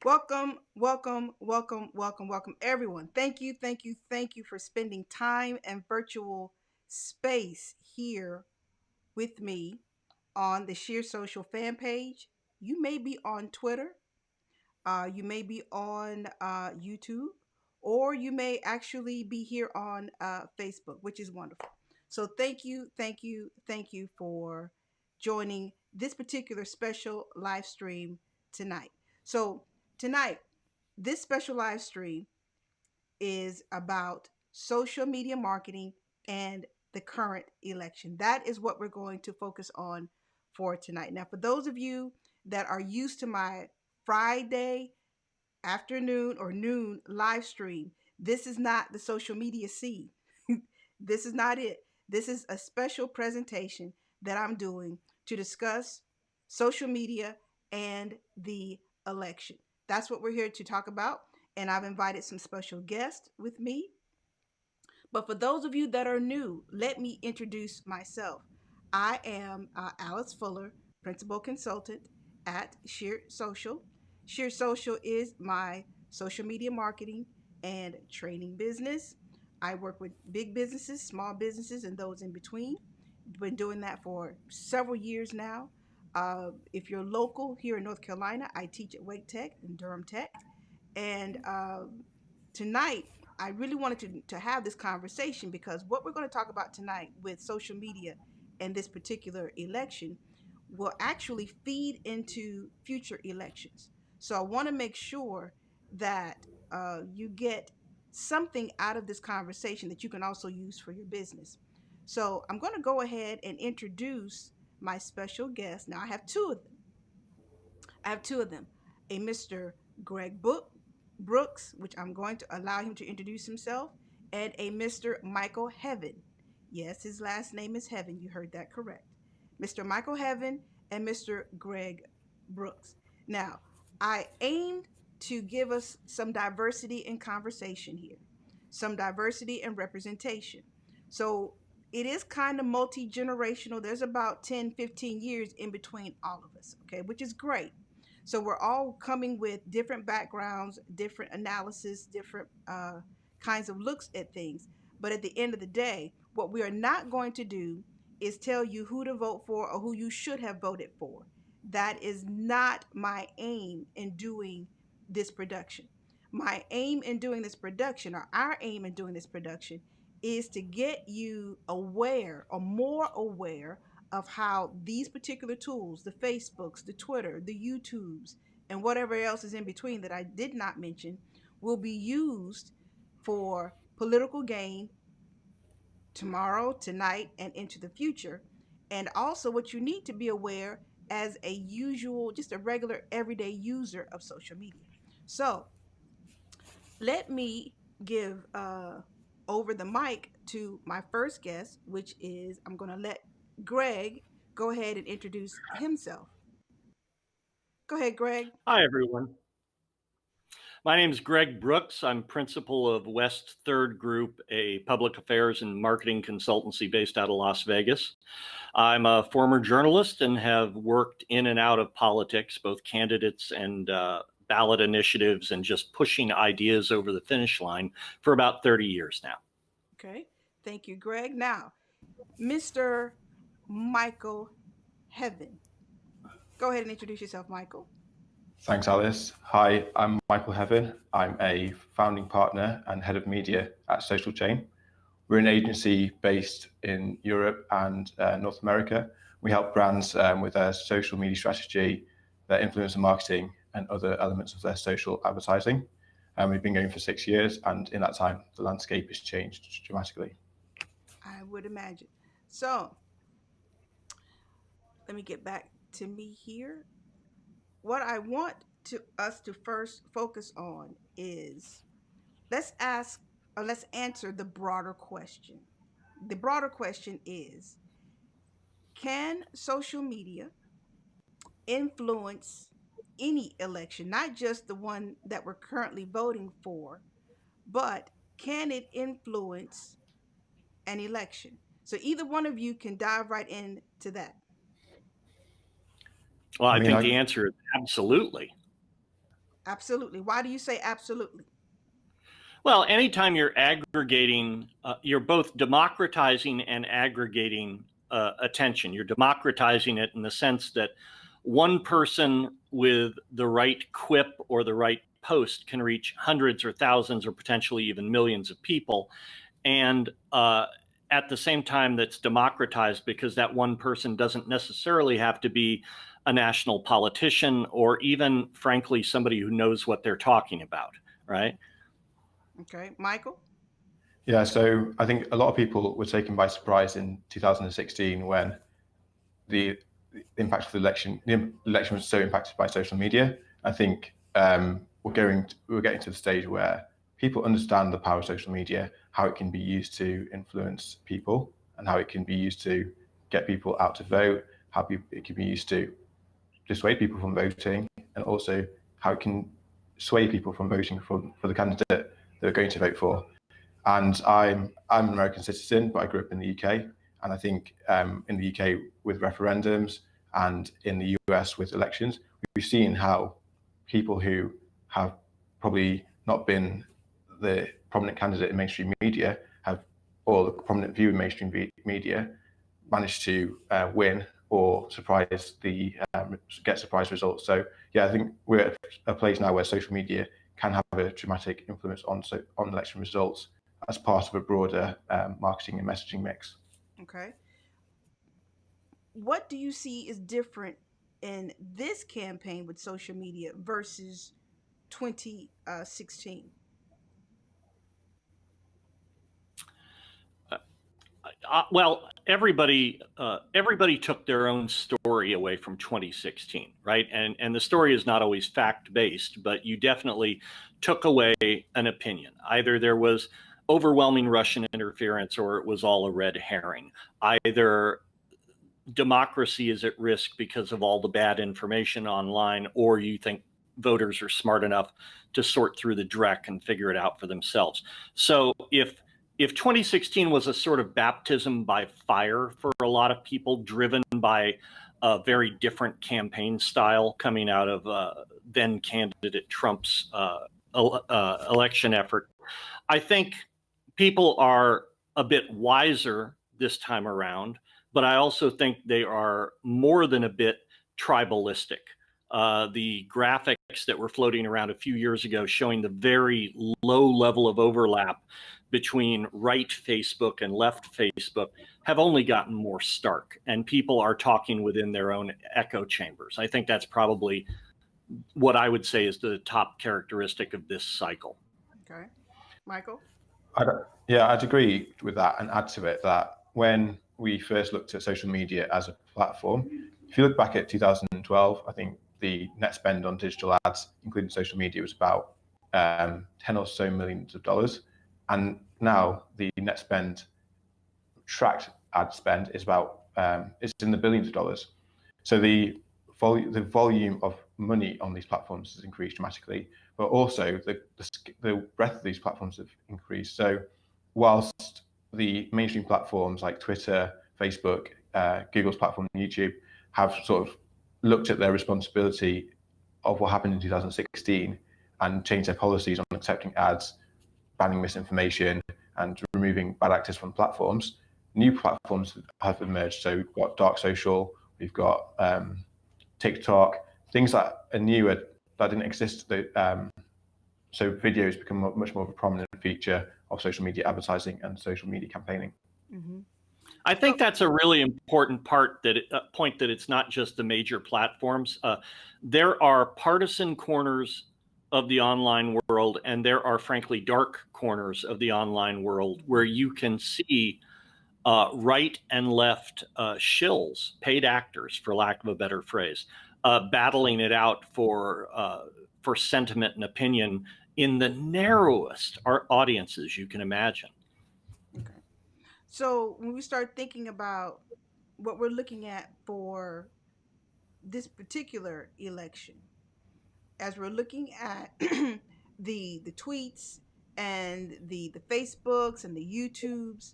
Welcome, welcome, welcome, welcome, welcome, everyone. Thank you, thank you, thank you for spending time and virtual space here with me on the Sheer Social fan page. You may be on Twitter, you may be on YouTube, or you may actually be here on Facebook, which is wonderful. So, thank you, thank you, thank you for joining this particular special live stream tonight. So, tonight, this special live stream is about social media marketing and the current election. That is what we're going to focus on for tonight. Now, for those of you that are used to my Friday afternoon or noon live stream, this is not the social media scene. This is not it. This is a special presentation that I'm doing to discuss social media and the election. That's what we're here to talk about. And I've invited some special guests with me. But for those of you that are new, let me introduce myself. I am Alice Fuller, Principal Consultant at Sheer Social. Sheer Social is my social media marketing and training business. I work with big businesses, small businesses, and those in between. Been doing that for several years now. If you're local here in North Carolina, I teach at Wake Tech and Durham Tech. And tonight, I really wanted to have this conversation because what we're going to talk about tonight with social media and this particular election will actually feed into future elections. So I want to make sure that you get something out of this conversation that you can also use for your business. So I'm going to go ahead and introduce my special guest. Now I have two of them. A Mr. Greg Brooks, which I'm going to allow him to introduce himself, and a Mr. Michael Heaven. Yes, his last name is Heaven. You heard that correct. Mr. Michael Heaven and Mr. Greg Brooks. Now, I aimed to give us some diversity in conversation here, some diversity in representation. So it is kind of multi generational. There's about 10, 15 years in between all of us, okay, which is great. So we're all coming with different backgrounds, different analysis, different kinds of looks at things. But at the end of the day, what we are not going to do is tell you who to vote for or who you should have voted for. That is not my aim in doing this production. My aim in doing this production, or our aim in doing this production, is to get you aware or more aware of how these particular tools, the Facebooks, the Twitter, the YouTubes, and whatever else is in between that I did not mention, will be used for political gain tomorrow, tonight, and into the future. And also, what you need to be aware as a usual, just a regular everyday user of social media. So, let me give over the mic to my first guest, which is I'm going to let Greg go ahead and introduce himself. Go ahead, Greg. Hi, everyone. My name is Greg Brooks. I'm principal of West Third Group, a public affairs and marketing consultancy based out of Las Vegas. I'm a former journalist and have worked in and out of politics, both candidates and ballot initiatives, and just pushing ideas over the finish line for about 30 years now. Okay. Thank you, Greg. Now, Mr. Michael Heaven. Go ahead and introduce yourself, Michael. Thanks, Alice. Hi, I'm Michael Heaven. I'm a founding partner and head of media at Social Chain. We're an agency based in Europe and North America. We help brands with their social media strategy, their influencer marketing, and other elements of their social advertising. And we've been going for 6 years, and in that time, the landscape has changed dramatically. I would imagine. So, let me get back to me here. What I want to us to first focus on is let's ask or let's answer the broader question. The broader question is, can social media influence any election, not just the one that we're currently voting for, but can it influence an election? So either one of you can dive right into that. Well, I I mean, think the answer is absolutely. Absolutely. Why do you say absolutely? Well, anytime you're aggregating, you're both democratizing and aggregating attention. You're democratizing it in the sense that one person with the right quip or the right post can reach hundreds or thousands or potentially even millions of people. And at the same time, that's democratized because that one person doesn't necessarily have to be a national politician or even, frankly, somebody who knows what they're talking about, right? Okay, Michael. Yeah, so I think a lot of people were taken by surprise in 2016 when the impact of the election was so impacted by social media. I think we're getting to the stage where people understand the power of social media, how it can be used to influence people, and how it can be used to get people out to vote, how it can be used to dissuade people from voting, and also how it can sway people from voting for the candidate they're going to vote for. And I'm an American citizen, but I grew up in the UK. And I think in the UK with referendums and in the US with elections, we've seen how people who have probably not been the prominent candidate in mainstream media have, or the prominent view in mainstream media, managed to win or get surprise results. So yeah, I think we're at a place now where social media can have a dramatic influence on election results as part of a broader marketing and messaging mix. Okay. What do you see is different in this campaign with social media versus 2016? Well, everybody took their own story away from 2016, right? And the story is not always fact based, but you definitely took away an opinion. Either there was overwhelming Russian interference, or it was all a red herring. Either democracy is at risk because of all the bad information online, or you think voters are smart enough to sort through the dreck and figure it out for themselves. So if 2016 was a sort of baptism by fire for a lot of people, driven by a very different campaign style coming out of then candidate Trump's election effort, I think people are a bit wiser this time around, but I also think they are more than a bit tribalistic. The graphics that were floating around a few years ago showing the very low level of overlap between right Facebook and left Facebook have only gotten more stark, and people are talking within their own echo chambers. I think that's probably what I would say is the top characteristic of this cycle. Okay, Michael. Yeah, I'd agree with that and add to it that when we first looked at social media as a platform, if you look back at 2012, I think the net spend on digital ads, including social media, was about 10 or so millions of dollars. And now the net spend tracked ad spend is about it's in the billions of dollars. So the volume of money on these platforms has increased dramatically, but also the breadth of these platforms have increased. So whilst the mainstream platforms like Twitter, Facebook, Google's platform, YouTube have sort of looked at their responsibility of what happened in 2016 and changed their policies on accepting ads, banning misinformation, and removing bad actors from platforms, new platforms have emerged. So we've got dark social, we've got TikTok, things that are newer that didn't exist. So video has become much more of a prominent feature of social media advertising and social media campaigning. Mm-hmm. I think that's a really important point that it's not just the major platforms. There are partisan corners of the online world, and there are frankly dark corners of the online world where you can see right and left shills, paid actors, for lack of a better phrase, battling it out for sentiment and opinion in the narrowest audiences you can imagine. Okay. So when we start thinking about what we're looking at for this particular election, as we're looking at the tweets and the Facebooks and the YouTubes,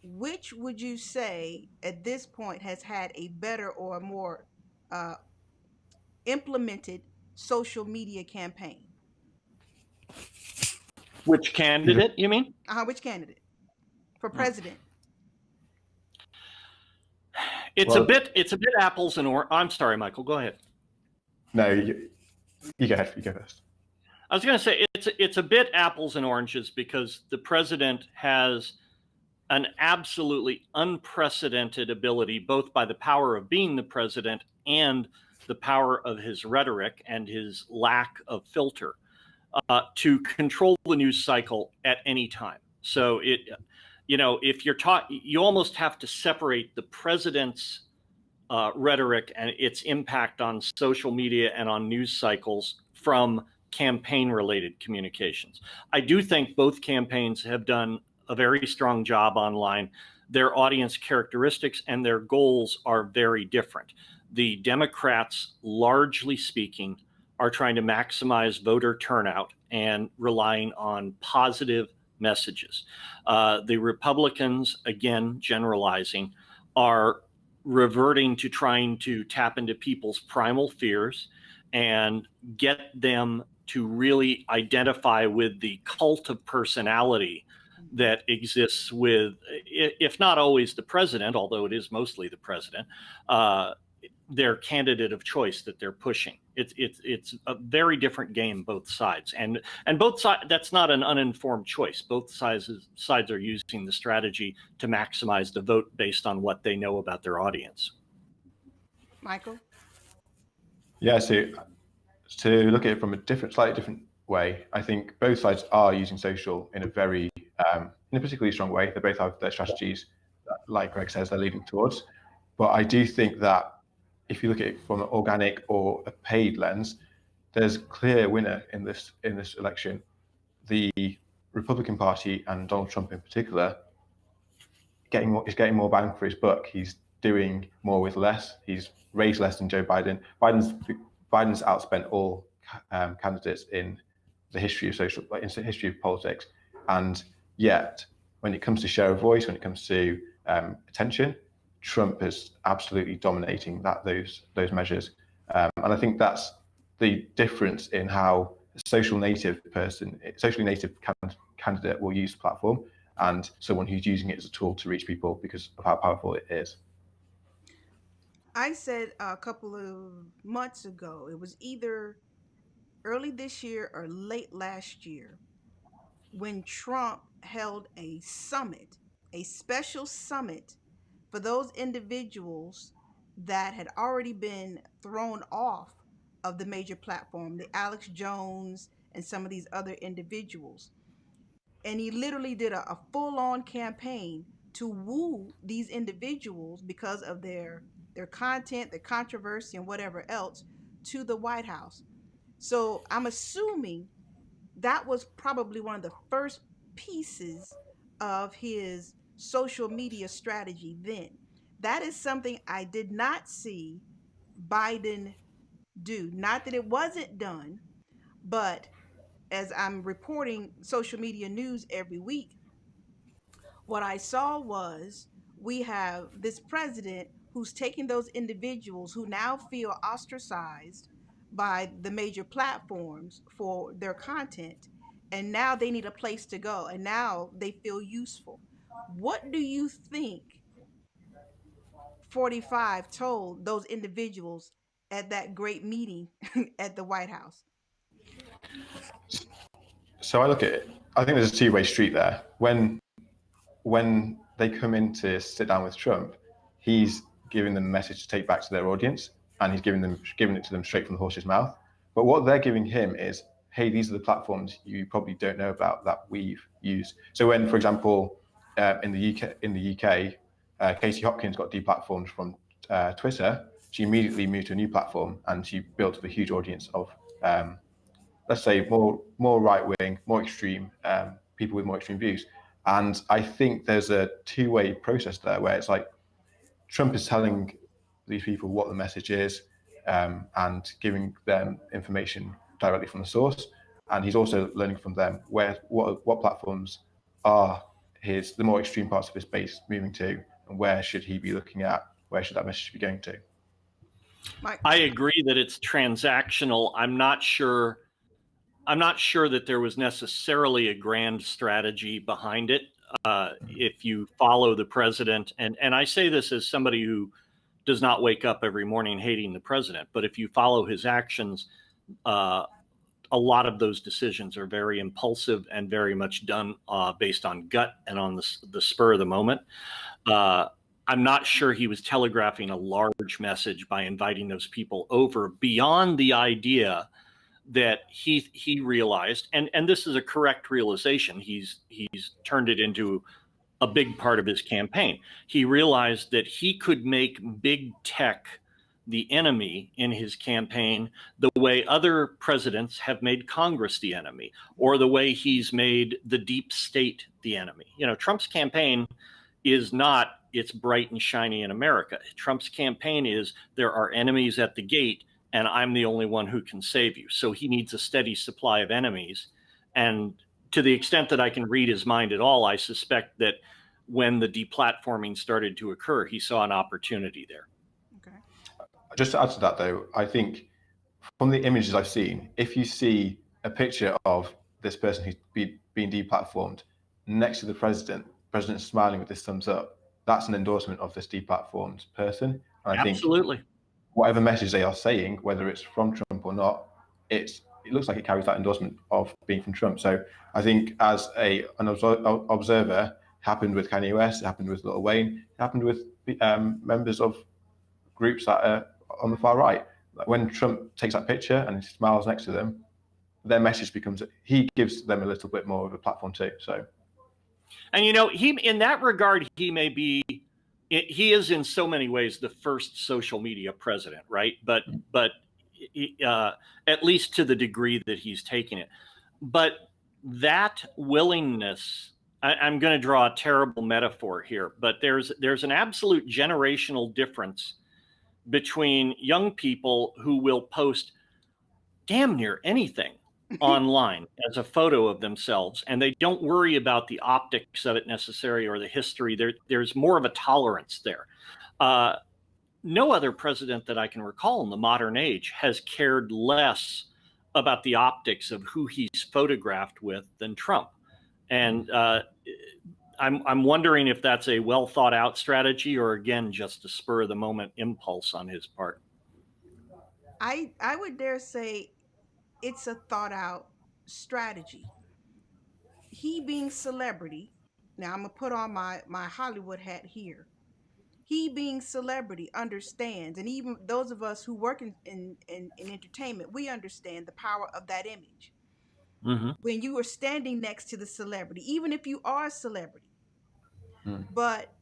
which would you say at this point has had a better or more uh, implemented social media campaign? Which candidate, you mean? Which candidate for president? It's a bit apples and oranges. I'm sorry, Michael, go ahead. No, you go ahead. You go first. I was going to say it's a bit apples and oranges because the president has an absolutely unprecedented ability, both by the power of being the president and the power of his rhetoric and his lack of filter, to control the news cycle at any time. So if you're you almost have to separate the president's rhetoric and its impact on social media and on news cycles from campaign-related communications. I do think both campaigns have done a very strong job online. Their audience characteristics and their goals are very different. The Democrats, largely speaking, are trying to maximize voter turnout and relying on positive messages. The Republicans, again, generalizing, are reverting to trying to tap into people's primal fears and get them to really identify with the cult of personality that exists with, if not always the president, although it is mostly the president, their candidate of choice that they're pushing. It's a very different game, both sides, and both sides. That's not an uninformed choice. Both sides are using the strategy to maximize the vote based on what they know about their audience. Michael? Yeah, so to look at it from a slightly different way, I think both sides are using social in a very, in a particularly strong way. They both have their strategies that, like Greg says, they're leading towards. But I do think that if you look at it from an organic or a paid lens, there's a clear winner in this election. The Republican Party and Donald Trump in particular is getting more bang for his buck. He's doing more with less. He's raised less than Joe Biden. Biden's outspent all candidates in the history of politics, and yet when it comes to share of voice, when it comes to attention, Trump is absolutely dominating those measures, and I think that's the difference in how a socially native candidate will use the platform, and someone who's using it as a tool to reach people because of how powerful it is. I said a couple of months ago, it was either early this year or late last year, when Trump held a summit, a special summit for those individuals that had already been thrown off of the major platform, the Alex Jones and some of these other individuals. And he literally did a full-on campaign to woo these individuals because of their content, their controversy, and whatever else to the White House. So I'm assuming that was probably one of the first pieces of his social media strategy then. That is something I did not see Biden do. Not that it wasn't done, but as I'm reporting social media news every week, what I saw was we have this president who's taking those individuals who now feel ostracized by the major platforms for their content, and now they need a place to go, and now they feel useful. What do you think 45 told those individuals at that great meeting at the White House? So I look at it, I think there's a two-way street there. When they come in to sit down with Trump, he's giving them a message to take back to their audience, and he's giving it to them straight from the horse's mouth. But what they're giving him is, hey, these are the platforms you probably don't know about that we've used. So when, for example, in the UK, Katie Hopkins got deplatformed from Twitter, she immediately moved to a new platform, and she built up a huge audience of, let's say, more right-wing, more extreme people with more extreme views. And I think there's a two-way process there where it's like Trump is telling these people what the message is and giving them information directly from the source. And he's also learning from them what platforms are the more extreme parts of his base moving to, and where should he be looking at, where should that message be going to. Mike. I agree that it's transactional. I'm not sure that there was necessarily a grand strategy behind it. If you follow the president, and I say this as somebody who does not wake up every morning hating the president, but if you follow his actions, a lot of those decisions are very impulsive and very much done based on gut and on the spur of the moment. I'm not sure he was telegraphing a large message by inviting those people over beyond the idea that he realized, and this is a correct realization. He's turned it into a big part of his campaign. He realized that he could make big tech the enemy in his campaign the way other presidents have made Congress the enemy, or the way he's made the deep state the enemy. You know, Trump's campaign is not it's bright and shiny in America. Trump's campaign is there are enemies at the gate and I'm the only one who can save you. So he needs a steady supply of enemies. And to the extent that I can read his mind at all, I suspect that when the deplatforming started to occur, he saw an opportunity there. Okay. Just to add to that, though, I think from the images I've seen, if you see a picture of this person who's being deplatformed next to the president smiling with his thumbs up, that's an endorsement of this deplatformed person. And I Absolutely. think whatever message they are saying, whether it's from Trump or not, it looks like it carries that endorsement of being from Trump. So I think as an observer, it happened with Kanye West, it happened with Lil Wayne, it happened with members of groups that are on the far right. Like when Trump takes that picture and he smiles next to them, their message becomes, he gives them a little bit more of a platform too. So, and you know, he in that regard, he may be, he is in so many ways the first social media president, right? But at least to the degree that he's taking it. But that willingness, I'm going to draw a terrible metaphor here, but there's an absolute generational difference between young people who will post damn near anything online as a photo of themselves, and they don't worry about the optics of it necessarily or the history. There's more of a tolerance there. No other president that I can recall in the modern age has cared less about the optics of who he's photographed with than Trump. And I'm wondering if that's a well thought out strategy or, again, just a spur of the moment impulse on his part. I would dare say it's a thought out strategy. He being celebrity, now I'm gonna put on my Hollywood hat here. He being celebrity understands, and even those of us who work in entertainment, we understand the power of that image. Mm-hmm. When you are standing next to the celebrity, even if you are a celebrity, but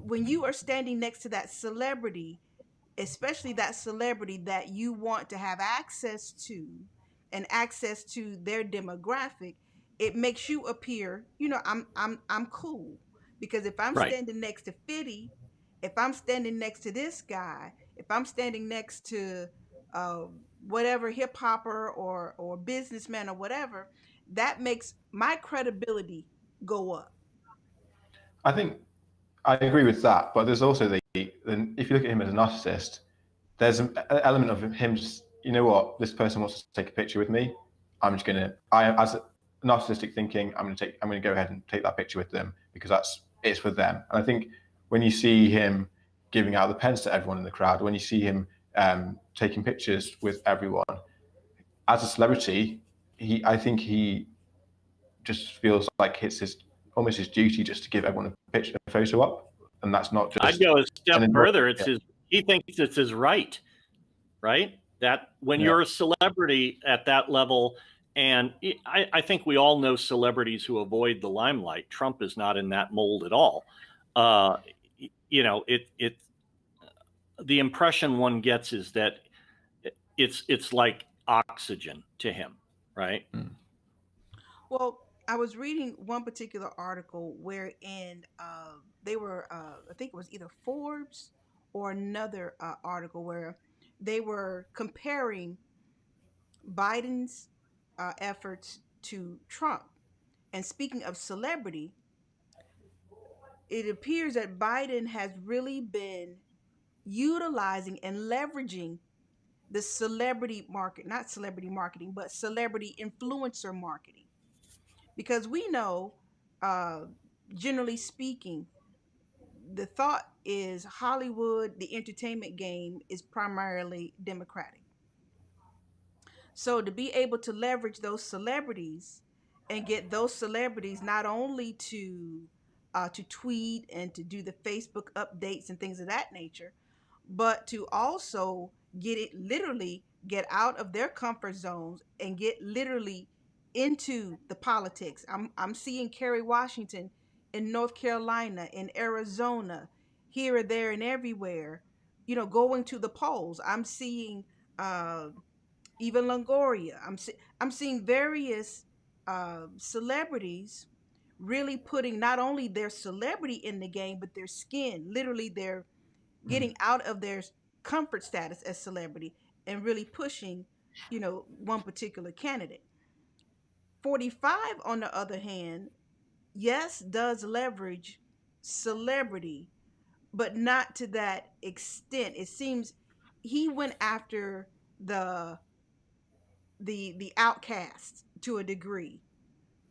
when you are standing next to that celebrity, especially that celebrity that you want to have access to and access to their demographic, it makes you appear, you know, I'm cool. Because if I'm Right. standing next to Fitty, if I'm standing next to this guy, if I'm standing next to uh, whatever hip hopper or businessman or whatever, that makes my credibility go up. I think I agree with that, but there's also if you look at him as a narcissist, there's an element of him just, you know what, this person wants to take a picture with me. I'm just gonna, as a narcissistic thinking, I'm gonna go ahead and take that picture with them because it's for them. And I think when you see him giving out the pens to everyone in the crowd, when you see him taking pictures with everyone, as a celebrity, I think he just feels like it's almost his duty just to give everyone a photo up, and that's not just. I'd go a step further. He thinks it's his right? That when you're a celebrity at that level, and I think we all know celebrities who avoid the limelight. Trump is not in that mold at all. You know, the impression one gets is that it's like oxygen to him, right? Well, I was reading one particular article wherein they were, I think it was either Forbes or another article where they were comparing Biden's efforts to Trump. And speaking of celebrity, it appears that Biden has really been utilizing and leveraging the celebrity market, not celebrity marketing, but celebrity influencer marketing. Because we know, uh, generally speaking, the thought is Hollywood, the entertainment game, is primarily Democratic. So to be able to leverage those celebrities and get those celebrities not only to tweet and to do the Facebook updates and things of that nature, but to also get out of their comfort zones and get literally into the politics. I'm seeing Kerry Washington in North Carolina, in Arizona, here or there and everywhere, going to the polls. I'm seeing uh, even Longoria. I'm seeing various celebrities really putting not only their celebrity in the game, but their skin. Literally, they're getting out of their comfort status as celebrity and really pushing, one particular candidate. 45, on the other hand, yes, does leverage celebrity, but not to that extent. It seems he went after the the outcasts to a degree,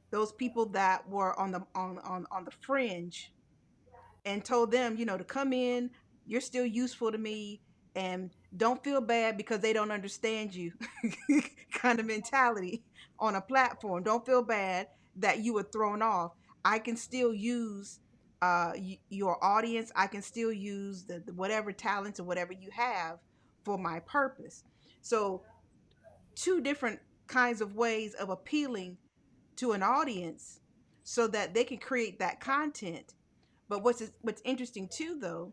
those people that were on the fringe, and told them, to come in. You're still useful to me, and don't feel bad because they don't understand you. Kind of mentality on a platform. Don't feel bad that you were thrown off. I can still use your audience. I can still use the whatever talents or whatever you have for my purpose. So two different kinds of ways of appealing to an audience so that they can create that content. But what's interesting too, though,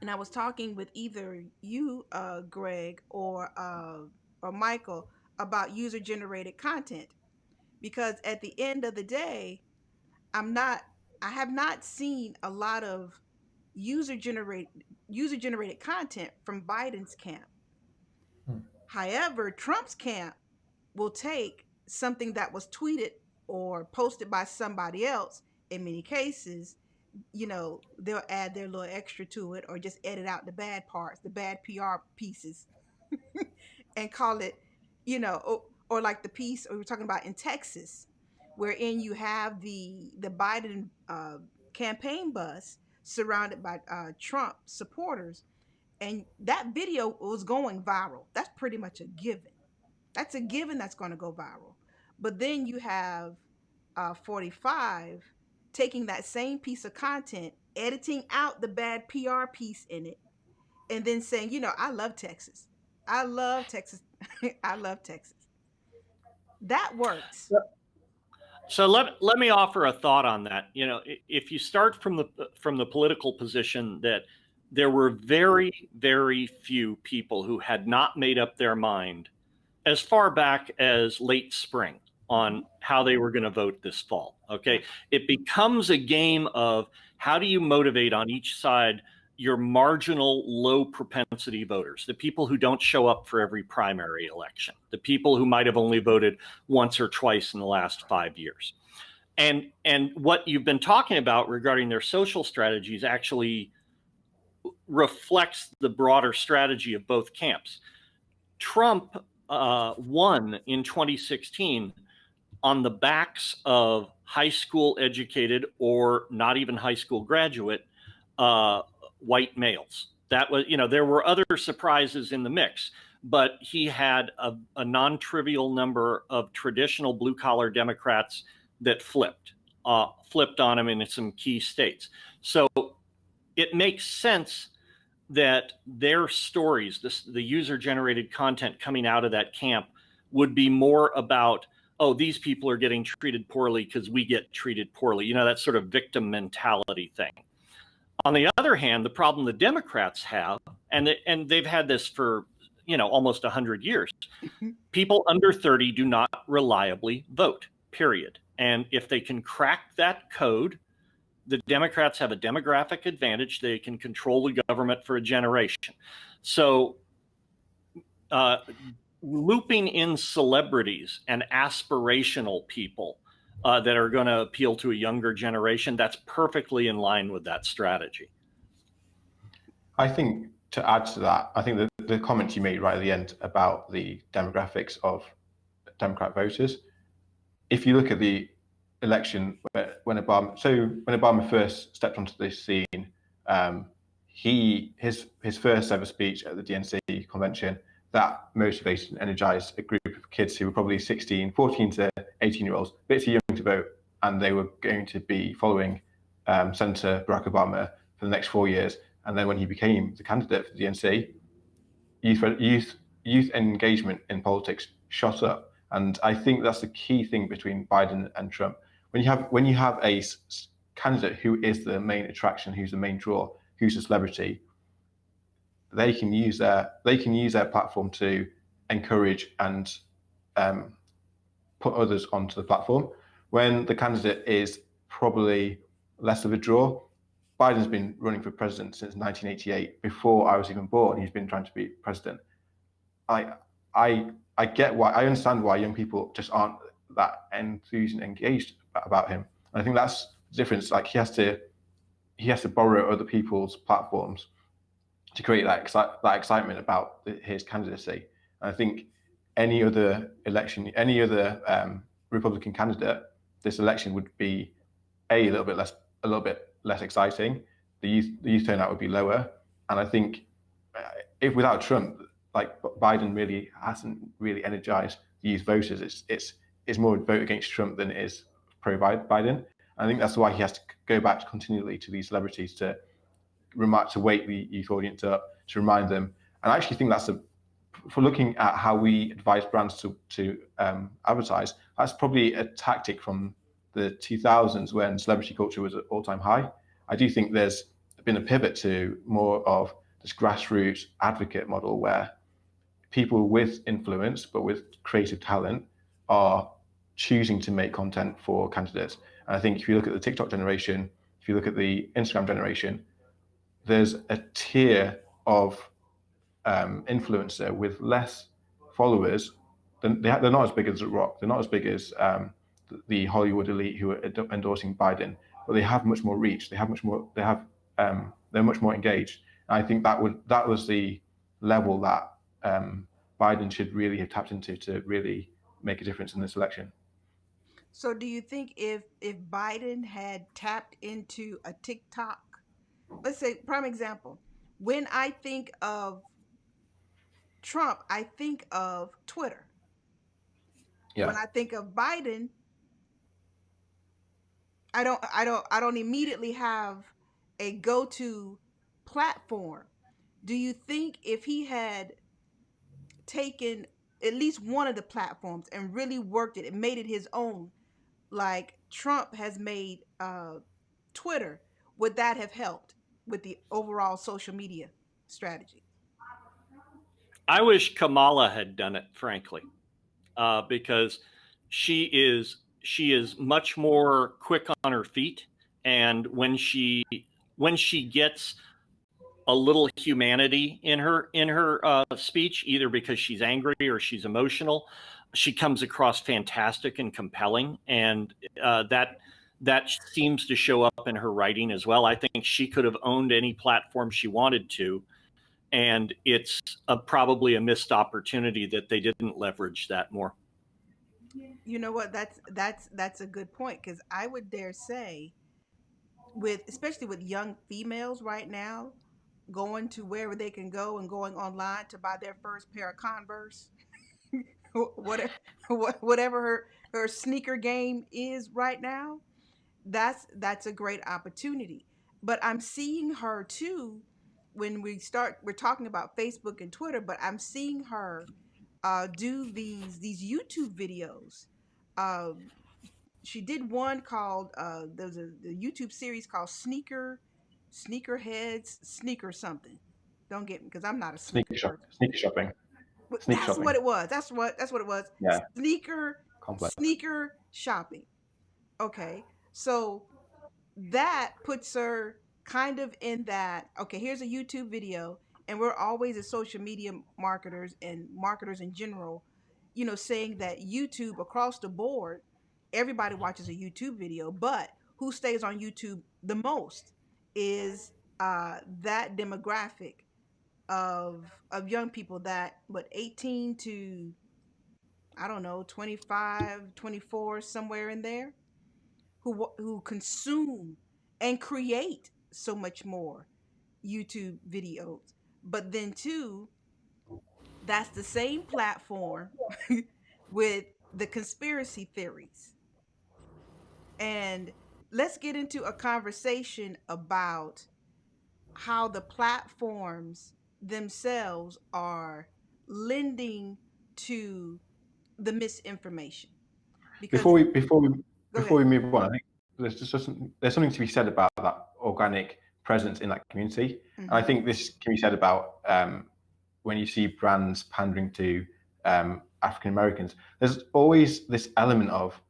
and I was talking with either you, Greg, or Michael, about user generated content, because at the end of the day, I'm not I have not seen a lot of user generated user generated content from Biden's camp. Hmm. However, Trump's camp will take something that was tweeted or posted by somebody else. In many cases, they'll add their little extra to it or just edit out the bad parts, the bad PR pieces, and call it, or like the piece we were talking about in Texas, wherein you have the Biden campaign bus surrounded by Trump supporters, and that video was going viral. That's pretty much a given. That's a given that's going to go viral. But then you have 45 taking that same piece of content, editing out the bad PR piece in it, and then saying, I love Texas. I love Texas. I love Texas. That works. So let me offer a thought on that. If you start from the political position that there were very, very few people who had not made up their mind as far back as late spring on how they were going to vote this fall. Okay. It becomes a game of how do you motivate on each side your marginal low propensity voters, the people who don't show up for every primary election, the people who might have only voted once or twice in the last 5 years. And what you've been talking about regarding their social strategies actually reflects the broader strategy of both camps. Trump won in 2016 on the backs of high school educated or not even high school graduate white males. That was, there were other surprises in the mix, but he had a non-trivial number of traditional blue collar Democrats that flipped on him in some key states. So it makes sense that their stories, the user-generated content coming out of that camp, would be more about, oh, these people are getting treated poorly because we get treated poorly. That sort of victim mentality thing. On the other hand, the problem the Democrats have, and they've had this for almost 100 years, people under 30 do not reliably vote, period. And if they can crack that code, the Democrats have a demographic advantage. They can control the government for a generation. So looping in celebrities and aspirational people that are going to appeal to a younger generation, that's perfectly in line with that strategy. I think to add to that, I think the comment you made right at the end about the demographics of Democrat voters, if you look at the election when Obama first stepped onto the scene, his first ever speech at the DNC convention, that motivated and energized a group of kids who were probably 14 to 18-year-olds, a bit too young to vote, and they were going to be following Senator Barack Obama for the next 4 years. And then when he became the candidate for the DNC, youth engagement in politics shot up. And I think that's the key thing between Biden and Trump. When you have a candidate who is the main attraction, who's the main draw, who's a celebrity, they can use their platform to encourage and put others onto the platform. When the candidate is probably less of a draw, Biden's been running for president since 1988. Before I was even born, he's been trying to be president. I get why. I understand why young people just aren't that enthused and engaged about him. And I think that's the difference. Like he has to borrow other people's platforms to create that excitement about his candidacy. And I think any other election, any other Republican candidate, this election would be a little bit less exciting. The youth turnout would be lower, and I think if without Trump, like Biden really hasn't really energized the youth voters. It's more a vote against Trump than it is pro Biden. I think that's why he has to go back continually to these celebrities to wake the youth audience up, to remind them. And I actually think that's for looking at how we advise brands to advertise, that's probably a tactic from the 2000s when celebrity culture was at all-time high. I do think there's been a pivot to more of this grassroots advocate model where people with influence but with creative talent are choosing to make content for candidates. And I think if you look at the TikTok generation, if you look at the Instagram generation, there's a tier of influencer with less followers. They're not as big as The Rock. They're not as big as the Hollywood elite who are endorsing Biden, but they have much more reach. They're much more engaged. And I think that was the level that Biden should really have tapped into to really make a difference in this election. So do you think if Biden had tapped into a TikTok, let's say prime example, when I think of Trump, I think of Twitter. Yeah. When I think of Biden, I don't immediately have a go-to platform. Do you think if he had taken at least one of the platforms and really worked it and made it his own, like Trump has made Twitter, would that have helped with the overall social media strategy? I wish Kamala had done it, frankly, because she is much more quick on her feet, and when she gets a little humanity in her speech, either because she's angry or she's emotional, she comes across fantastic and compelling, and that seems to show up in her writing as well. I think she could have owned any platform she wanted to, and it's probably a missed opportunity that they didn't leverage that more. You know what? That's a good point, because I would dare say, especially with young females right now, going to wherever they can go and going online to buy their first pair of Converse, whatever her sneaker game is right now, that's a great opportunity. But I'm seeing her too when we're talking about Facebook and Twitter, but I'm seeing her do these YouTube videos. She did one called there's a YouTube series called Sneakerheads Sneaker something. Don't get me, because I'm not a sneaker person. Sneaker shopping. That's what it was. That's what it was. Yeah. Sneaker shopping. Okay, so that puts her kind of in that. Okay, here's a YouTube video, and we're always as social media marketers and marketers in general, saying that YouTube across the board, everybody watches a YouTube video, but who stays on YouTube the most is that demographic of young people that, what, 18 to, I don't know, 25, 24, somewhere in there, who consume and create so much more YouTube videos. But then too, that's the same platform with the conspiracy theories. And let's get into a conversation about how the platforms themselves are lending to the misinformation. Because Before we before we go before ahead. we move on, I think there's something to be said about that organic presence in that community, and I Hmm. think this can be said about when you see brands pandering to African Americans. There's always this element of,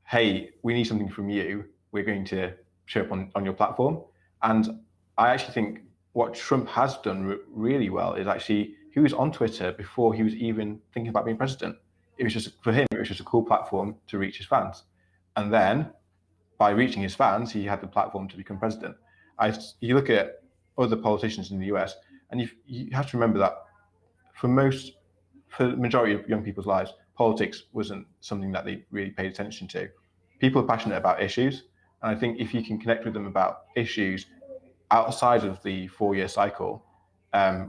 hey, we need something from you. We're going to show up on your platform. And I actually think what Trump has done really well is actually he was on Twitter before he was even thinking about being president. It was just for him, it was just a cool platform to reach his fans. And then by reaching his fans, he had the platform to become president. You look at other politicians in the US, and you have to remember that for most, for the majority of young people's lives, politics wasn't something that they really paid attention to. People are passionate about issues, and I think if you can connect with them about issues outside of the 4 year cycle,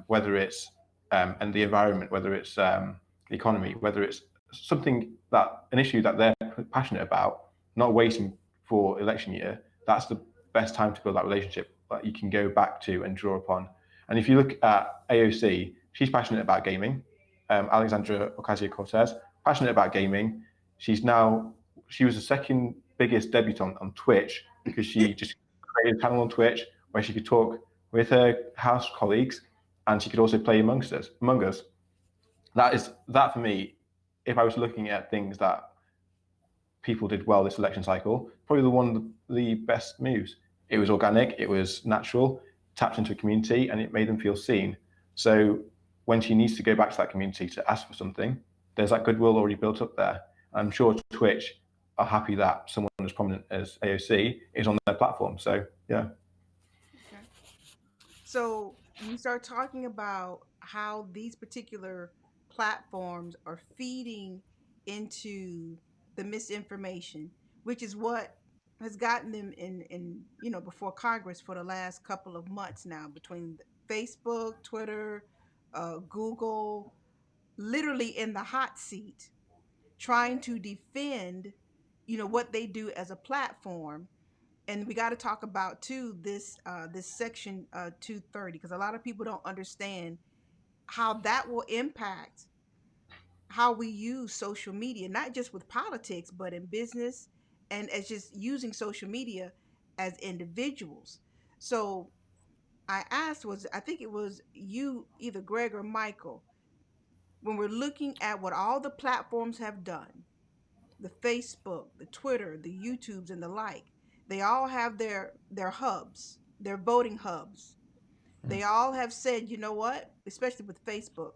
whether it's and the environment, whether it's the economy, whether it's something that an issue that they're passionate about, not waiting for election year, that's the best time to build that relationship that you can go back to and draw upon. And if you look at AOC, she's passionate about gaming. Alexandra Ocasio Cortez, passionate about gaming. She was the second biggest debutante on Twitch because she just created a channel on Twitch where she could talk with her house colleagues and she could also play Among Us. That for me, if I was looking at things that people did well this election cycle, probably the best moves. It was organic, it was natural, tapped into a community, and it made them feel seen. So when she needs to go back to that community to ask for something, there's that goodwill already built up there. I'm sure Twitch are happy that someone as prominent as AOC is on their platform. So yeah. Okay. So you start talking about how these particular platforms are feeding into the misinformation, which is what has gotten them in before Congress for the last couple of months now, between Facebook, Twitter, Google, literally in the hot seat, trying to defend what they do as a platform. And we got to talk about too this section 230, because a lot of people don't understand how that will impact how we use social media, not just with politics but in business, and as just using social media as individuals. So I asked, was I think it was you, either Greg or Michael, when we're looking at what all the platforms have done, the Facebook, the Twitter, the YouTubes, and the like. They all have their hubs, their voting hubs. They all have said, you know what, especially with Facebook.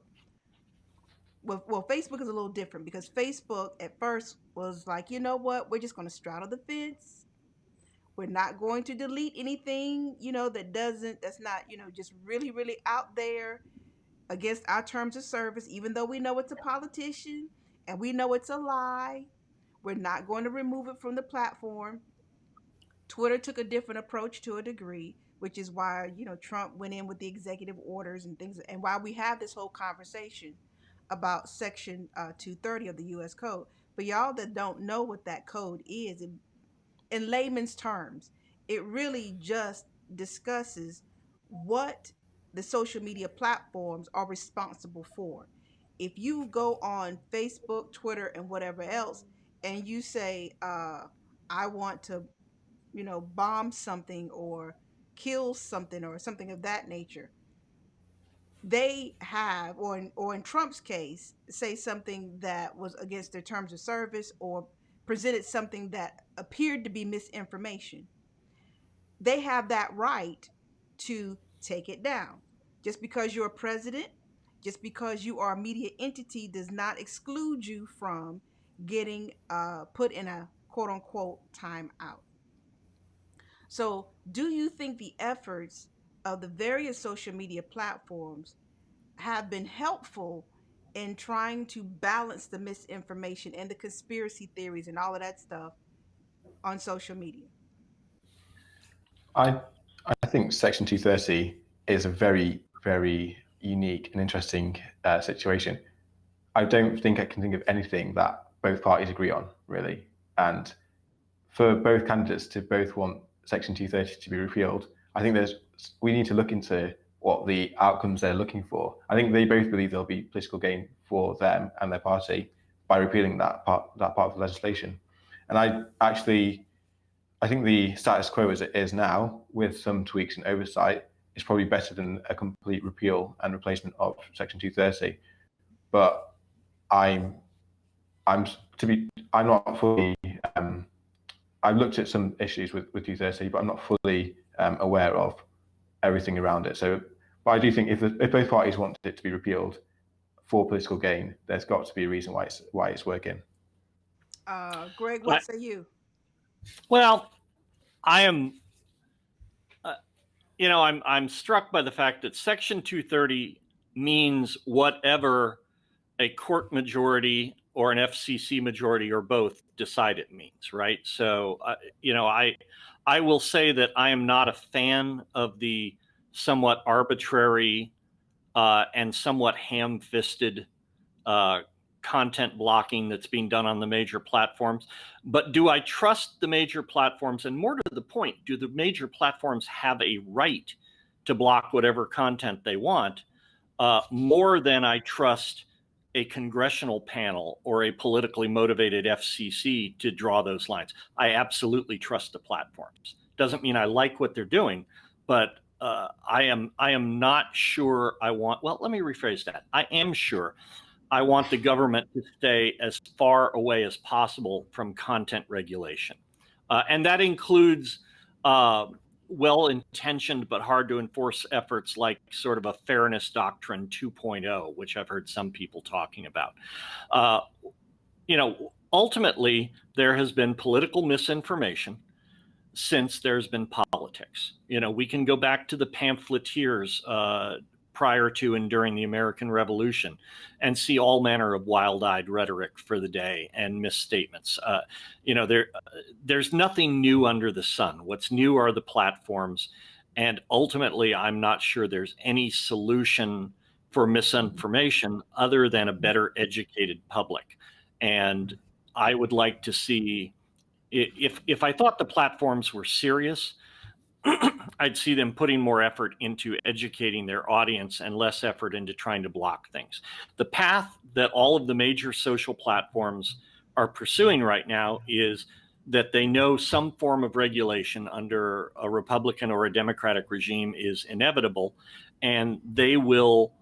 Well, Facebook is a little different because Facebook at first was like, you know what, we're just going to straddle the fence. We're not going to delete anything, that's not, just really, really out there against our terms of service, even though we know it's a politician and we know it's a lie. We're not going to remove it from the platform. Twitter took a different approach to a degree, which is why, Trump went in with the executive orders and things, and why we have this whole conversation about Section 230 of the U.S. Code. For y'all that don't know what that code is, in layman's terms, it really just discusses what the social media platforms are responsible for. If you go on Facebook, Twitter, and whatever else, and you say, I want to, bomb something or kill something or something of that nature, they have, or in Trump's case, say something that was against their terms of service or presented something that appeared to be misinformation, they have that right to take it down. Just because you're a president, just because you are a media entity, does not exclude you from getting put in a quote unquote timeout. So, do you think the efforts of the various social media platforms have been helpful in trying to balance the misinformation and the conspiracy theories and all of that stuff on social media? I I think Section 230 is a very, very unique and interesting situation. I don't think I can think of anything that both parties agree on, really. And for both candidates to both want Section 230 to be repealed, I think we need to look into what the outcomes they're looking for. I think they both believe there'll be political gain for them and their party by repealing that part of the legislation. And I think the status quo as it is now, with some tweaks and oversight, is probably better than a complete repeal and replacement of Section 230. But I'm I'm I'm not fully I've looked at some issues with 230, but I'm not fully aware of everything around it. So, but I do think if both parties want it to be repealed for political gain, there's got to be a reason why it's working. Greg, what say you? Well, I am, I'm struck by the fact that Section 230 means whatever a court majority or an FCC majority or both decide it means, right? So, I will say that I am not a fan of the somewhat arbitrary and somewhat ham-fisted content blocking that's being done on the major platforms. But do I trust the major platforms? And more to the point, do the major platforms have a right to block whatever content they want more than I trust a congressional panel or a politically motivated FCC to draw those lines? I absolutely trust the platforms. Doesn't mean I like what they're doing, but I am not sure I want, well, let me rephrase that. I am sure I want the government to stay as far away as possible from content regulation. And that includes well-intentioned but hard to enforce efforts like sort of a fairness doctrine 2.0, which I've heard some people talking about. Ultimately, there has been political misinformation since there's been politics. We can go back to the pamphleteers prior to and during the American Revolution and see all manner of wild-eyed rhetoric for the day and misstatements. There's nothing new under the sun. What's new are the platforms. And ultimately, I'm not sure there's any solution for misinformation other than a better educated public. And I would like to see, if I thought the platforms were serious, I'd see them putting more effort into educating their audience and less effort into trying to block things. The path that all of the major social platforms are pursuing right now is that they know some form of regulation under a Republican or a Democratic regime is inevitable, and they will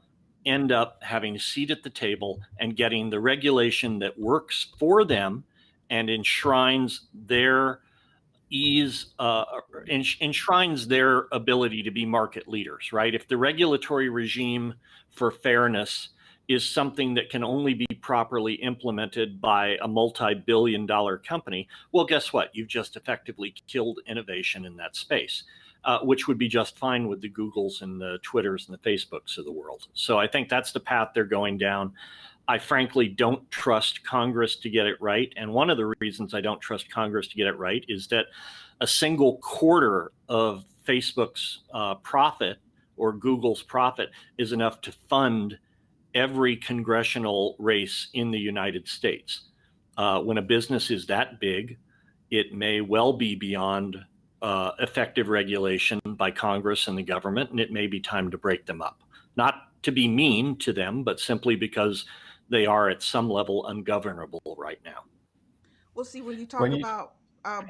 end up having a seat at the table and getting the regulation that works for them and enshrines their enshrines their ability to be market leaders, right? If the regulatory regime for fairness is something that can only be properly implemented by a multi-billion-dollar company, well, guess what? You've just effectively killed innovation in that space, which would be just fine with the Googles and the Twitters and the Facebooks of the world. So I think that's the path they're going down. I frankly don't trust Congress to get it right. And one of the reasons I don't trust Congress to get it right is that a single quarter of Facebook's profit or Google's profit is enough to fund every congressional race in the United States. When a business is that big, it may well be beyond effective regulation by Congress and the government, and it may be time to break them up. Not to be mean to them, but simply because they are at some level ungovernable right now. Well, see, when you talk about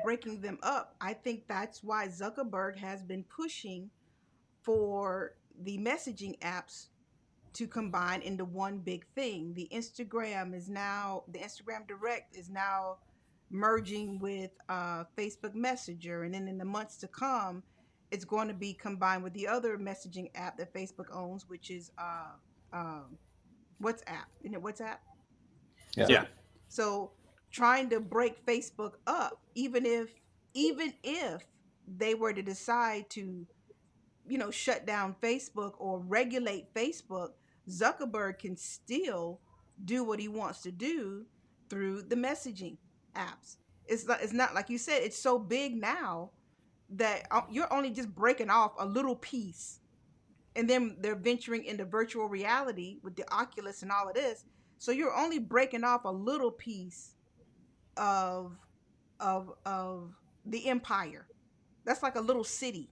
breaking them up, I think that's why Zuckerberg has been pushing for the messaging apps to combine into one big thing. The Instagram Direct is now merging with Facebook Messenger, and then in the months to come, it's going to be combined with the other messaging app that Facebook owns, which is WhatsApp. Isn't it WhatsApp? Yeah. So trying to break Facebook up, even if they were to decide to, shut down Facebook or regulate Facebook, Zuckerberg can still do what he wants to do through the messaging apps. It's not like you said, it's so big now that you're only just breaking off a little piece, and then they're venturing into virtual reality with the Oculus and all of this. So you're only breaking off a little piece of of the empire. That's like a little city.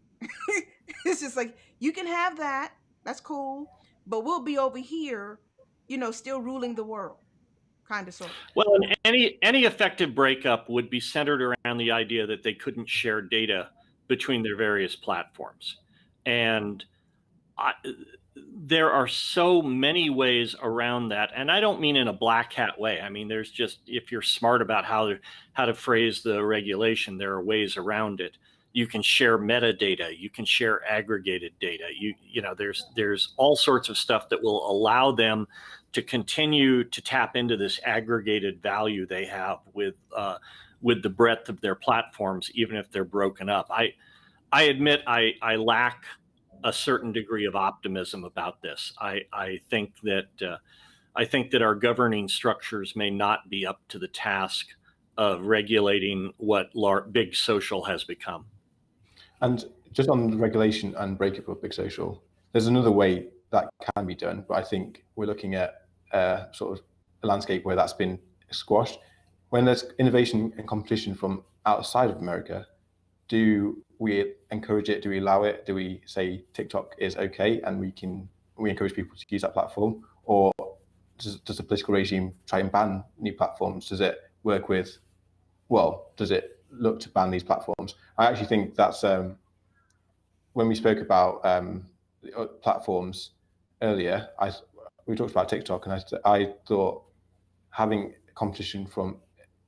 It's just like, you can have that. That's cool, but we'll be over here, still ruling the world, kind of, sort of. Well, and any effective breakup would be centered around the idea that they couldn't share data between their various platforms. And there are so many ways around that, and I don't mean in a black hat way. I mean, there's just, if you're smart about how to phrase the regulation, there are ways around it. You can share metadata, you can share aggregated data. There's all sorts of stuff that will allow them to continue to tap into this aggregated value they have with the breadth of their platforms, even if they're broken up. I admit I lack a certain degree of optimism about this. I think that our governing structures may not be up to the task of regulating what big social has become. And just on the regulation and breakup of big social, there's another way that can be done, but I think we're looking at sort of a landscape where that's been squashed. When there's innovation and competition from outside of America, do we encourage it? Do we allow it? Do we say TikTok is okay and we encourage people to use that platform? Or does the political regime try and ban new platforms? Does it work with, does it look to ban these platforms? I actually think that's, when we spoke about platforms earlier, we talked about TikTok, and I thought having competition from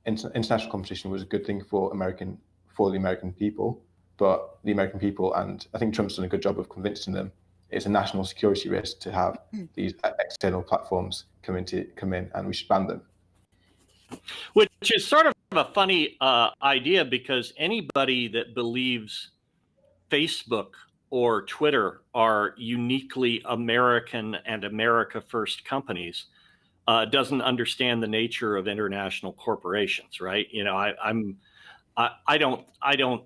international competition was a good thing for the American people, but the American people, and I think Trump's done a good job of convincing them, it's a national security risk to have these external platforms come in, and we should ban them. Which is sort of a funny idea, because anybody that believes Facebook or Twitter are uniquely American and America first companies doesn't understand the nature of international corporations, right? I don't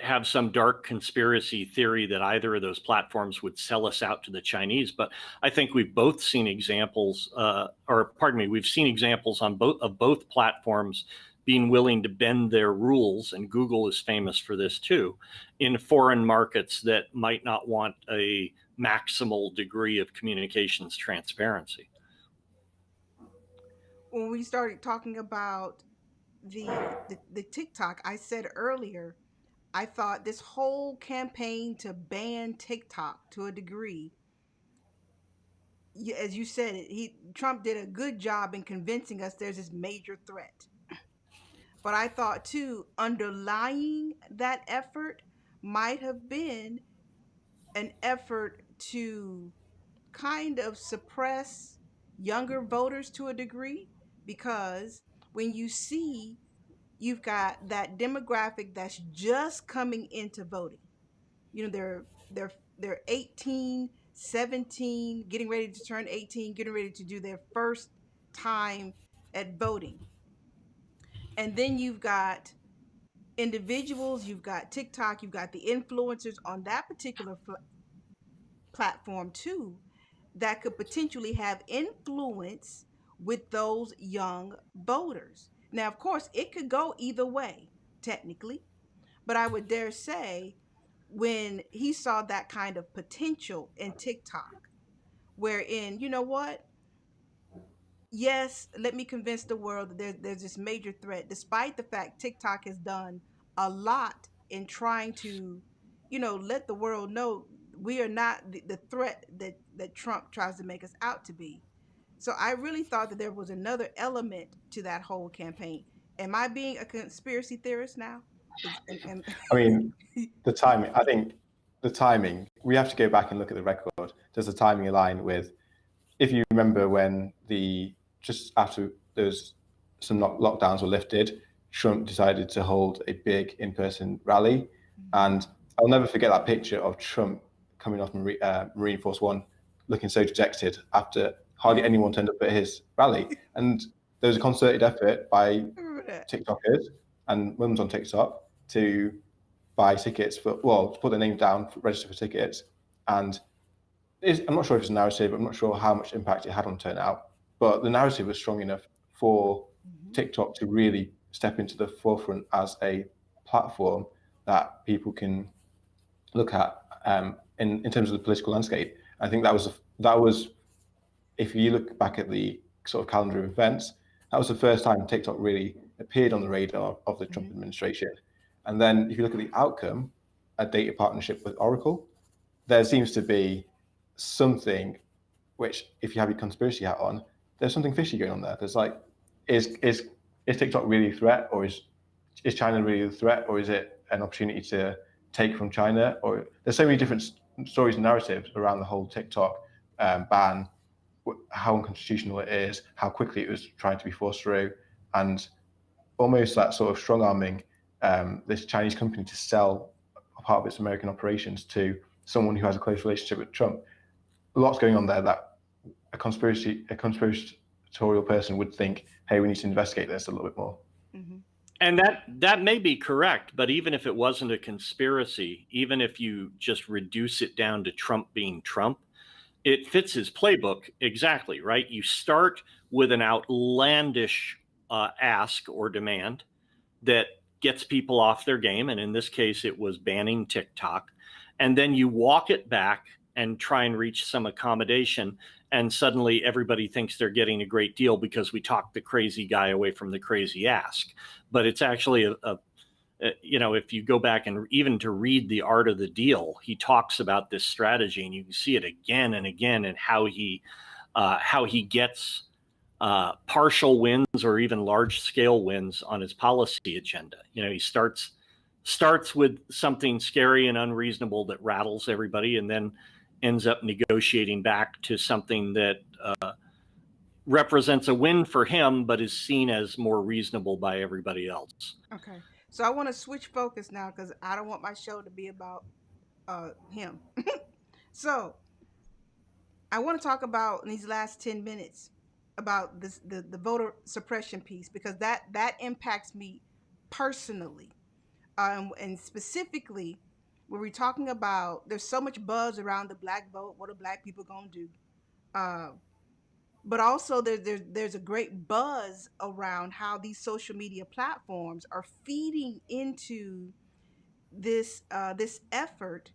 have some dark conspiracy theory that either of those platforms would sell us out to the Chinese, but I think we've both seen examples, we've seen examples on both platforms being willing to bend their rules, and Google is famous for this too, in foreign markets that might not want a maximal degree of communications transparency. When we started talking about the TikTok, I said earlier, I thought this whole campaign to ban TikTok to a degree, as you said, Trump did a good job in convincing us there's this major threat. But I thought too, underlying that effort might have been an effort to kind of suppress younger voters to a degree, because when you've got that demographic that's just coming into voting, they're 18, 17, getting ready to turn 18, getting ready to do their first time at voting. And then you've got individuals, you've got TikTok, you've got the influencers on that particular platform too, that could potentially have influence with those young voters. Now, of course, it could go either way, technically, but I would dare say, when he saw that kind of potential in TikTok, wherein, you know what? Yes, let me convince the world that there's this major threat, despite the fact TikTok has done a lot in trying to, let the world know we are not the threat that Trump tries to make us out to be. So I really thought that there was another element to that whole campaign. Am I being a conspiracy theorist now? I mean, I think the timing, we have to go back and look at the record. Does the timing align with, if you remember when just after some lockdowns were lifted, Trump decided to hold a big in-person rally. Mm-hmm. And I'll never forget that picture of Trump coming off Marine Force One, looking so dejected after hardly anyone turned up at his rally. And there was a concerted effort by TikTokers and mums on TikTok to buy tickets to put their name down, register for tickets. And I'm not sure if it's a narrative, I'm not sure how much impact it had on turnout, but the narrative was strong enough for TikTok to really step into the forefront as a platform that people can look at in terms of the political landscape. I think that was, if you look back at the sort of calendar of events, that was the first time TikTok really appeared on the radar of the Trump administration. And then if you look at the outcome, a data partnership with Oracle, there seems to be something which, if you have your conspiracy hat on, there's something fishy going on there. There's like, is TikTok really a threat, or is China really the threat, or is it an opportunity to take from China? Or there's so many different stories and narratives around the whole TikTok ban, how unconstitutional it is, how quickly it was trying to be forced through, and almost that sort of strong arming this Chinese company to sell a part of its American operations to someone who has a close relationship with Trump. Lots going on there that a conspiratorial person would think, hey, we need to investigate this a little bit more. And that may be correct, but even if it wasn't a conspiracy, even if you just reduce it down to Trump being Trump, it fits his playbook exactly, right? You start with an outlandish ask or demand that gets people off their game, and in this case, it was banning TikTok, and then you walk it back and try and reach some accommodation, and suddenly everybody thinks they're getting a great deal because we talked the crazy guy away from the crazy ask. But it's actually if you go back and even to read The Art of the Deal, he talks about this strategy, and you can see it again and again, and how he gets partial wins or even large scale wins on his policy agenda. He starts with something scary and unreasonable that rattles everybody, and then ends up negotiating back to something that represents a win for him, but is seen as more reasonable by everybody else. Okay. So I want to switch focus now, because I don't want my show to be about him. So I want to talk about, in these last 10 minutes, about this the voter suppression piece, because that impacts me personally, and specifically when we're talking about, there's so much buzz around the black vote. What are black people gonna do? But also there's a great buzz around how these social media platforms are feeding into this effort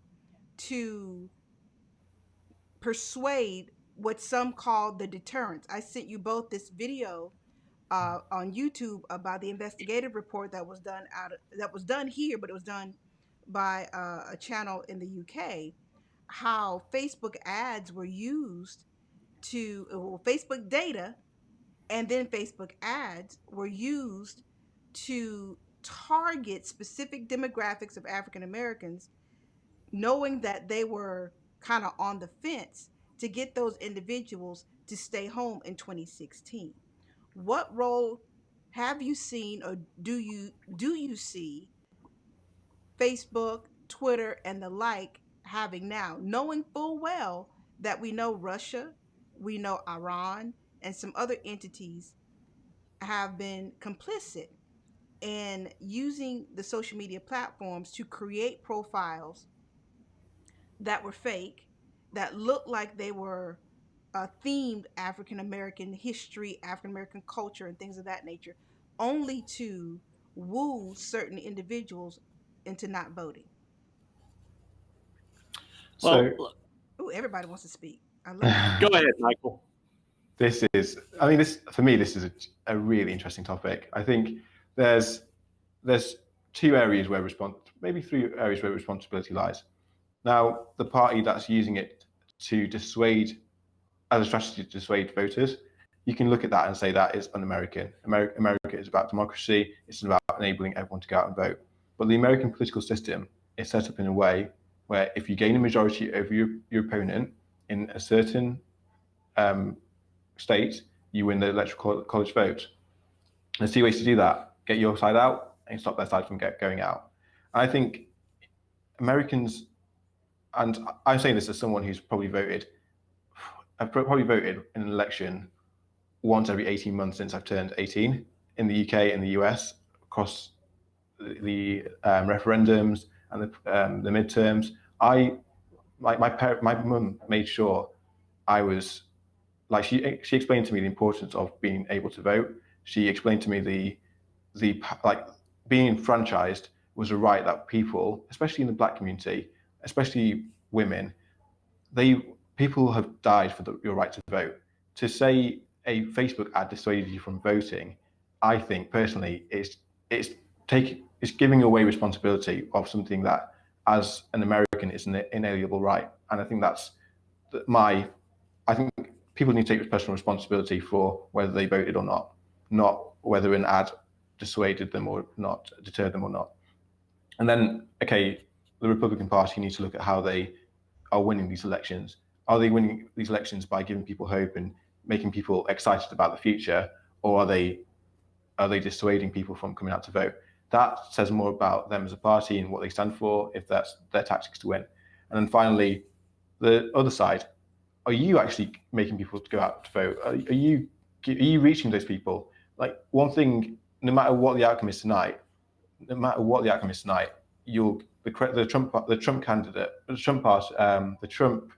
to persuade what some call the deterrence. I sent you both this video on YouTube about the investigative report that was done here, but it was done by a channel in the UK. How Facebook ads were used Facebook data and then Facebook ads were used to target specific demographics of African Americans, knowing that they were kind of on the fence, to get those individuals to stay home in 2016. What role have you seen, or do you see Facebook, Twitter, and the like having now, knowing full well that we know Russia, we know Iran, and some other entities have been complicit in using the social media platforms to create profiles that were fake, that looked like they were themed African American history, African American culture, and things of that nature, only to woo certain individuals into not voting? Well, Ooh, everybody wants to speak. I love it. Go ahead, Michael. This for me, this is a really interesting topic. I think there's two areas where maybe three areas where responsibility lies. Now, the party that's using it to dissuade, as a strategy to dissuade voters, you can look at that and say that is un-American. America is about democracy. It's about enabling everyone to go out and vote. But the American political system is set up in a way where if you gain a majority over your opponent in a certain state, you win the electoral college vote. There's two ways to do that: get your side out and stop their side from going out. I think Americans, and I'm saying this as someone who's probably voted I've probably voted in an election once every 18 months since I've turned 18 in the UK and the US, across the referendums and the midterms. My mum made sure I was like, she explained to me the importance of being able to vote. She explained to me the like, being enfranchised was a right that people, especially in the Black community, especially women, people have died for your right to vote. To say a Facebook ad dissuaded you from voting, I think personally it's giving away responsibility of something that, as an American, is an inalienable right. And I think I think people need to take personal responsibility for whether they voted or not whether an ad dissuaded them or not, deterred them or not. And then, okay, the Republican Party needs to look at how they are winning these elections. Are they winning these elections by giving people hope and making people excited about the future, or are they dissuading people from coming out to vote? That says more about them as a party and what they stand for, if that's their tactics to win. And then finally, the other side, are you actually making people go out to vote? Are you reaching those people? Like, one thing, no matter what the outcome is tonight, the Trump candidate, the Trump